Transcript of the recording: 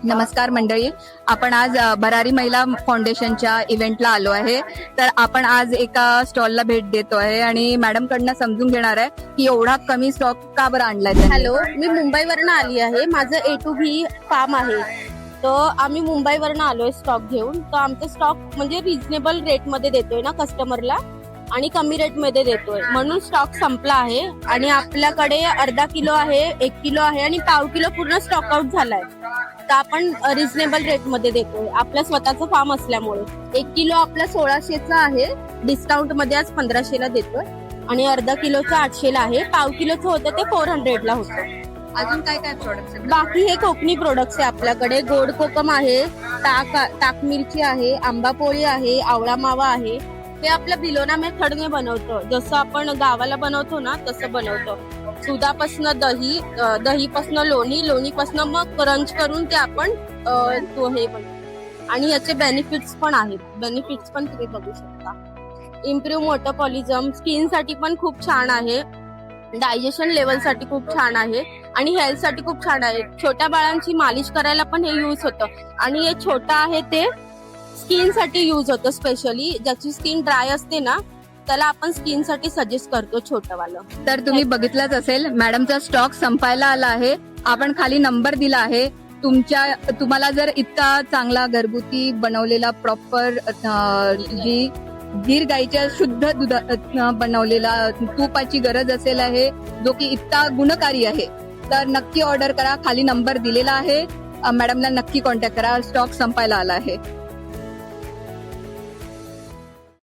नमस्कार मंडळी, आपण आज भरारी महिला फाउंडेशनच्या इव्हेंटला आलो आहे. तर आपण आज एका स्टॉलला भेट देतो आहे आणि मॅडम कडनं समजून घेणार आहे की एवढा कमी स्टॉक का बरं आणलाय त्यांनी. हॅलो, मी मुंबईवरनं आली आहे. माझं A2B फार्म आहे. तर आम्ही मुंबईवरनं आलोय स्टॉक घेऊन. तर आमचा स्टॉक म्हणजे रिझनेबल रेटमध्ये देतोय ना कस्टमरला, आणि कमी रेटमध्ये देतोय, म्हणून स्टॉक संपला आहे. आणि आपल्याकडे अर्धा किलो आहे, 1 किलो आहे आणि पाव किलो पूर्ण स्टॉक आउट झालाय. तर आपण रिझनेबल रेटमध्ये देतोय आपल्या स्वतःचं फार्म असल्यामुळे. 1 किलो आपला 1600चा आहे, डिस्काउंट मध्ये आज 1500ला देतोय. आणि अर्धा किलोचं 800ला आहे. पाव किलोचं होतं ते 400ला होतं. अजून काय काय प्रोडक्ट्स बाकी हे कोकणी प्रोडक्ट्स आहे आपल्याकडे. गोड कोकम आहे, ताक मिरची आहे, आंबा पोळी आहे, आवळा मावा आहे. हे आपलं बिलोना मेथडने बनवतो, जसं आपण गावाला बनवतो ना तसं बनवतो. दुधापासनं दही, दहीपासनं लोणीपासनं मग क्रंच करून ते आपण तो हे बनवतो. आणि याचे बेनिफिट्स पण आहेत. बेनिफिट्स पण तुम्ही बघू शकता. इम्प्रूव्ह मेटाबॉलिझम, स्किन साठी पण खूप छान आहे. डायजेशन लेवल साठी खूप छान आहे आणि हेल्थ साठी खूप छान आहे. छोट्या बाळांची मालिश करायला पण हे यूज होतं. आणि हे छोटं आहे ते स्किन साठी यूज होतं. स्पेशली ज्याची स्किन ड्राय असते ना त्याला आपण स्किन साठी सजेस्ट करतो छोटंवालं. तर तुम्ही बघितलंच असेल, मॅडमचा स्टॉक संपायला आला आहे. आपण खाली नंबर दिला आहे. तुम्हाला जर इतका चांगला घरगुती बनवलेला प्रॉपर जी गीर गाईच्या शुद्ध दुधा बनवलेला तुपाची गरज असेल आहे, जो की इतका गुणकारी आहे, तर नक्की ऑर्डर करा. खाली नंबर दिलेला आहे. मॅडमला नक्की कॉन्टॅक्ट करा. स्टॉक संपायला आला आहे.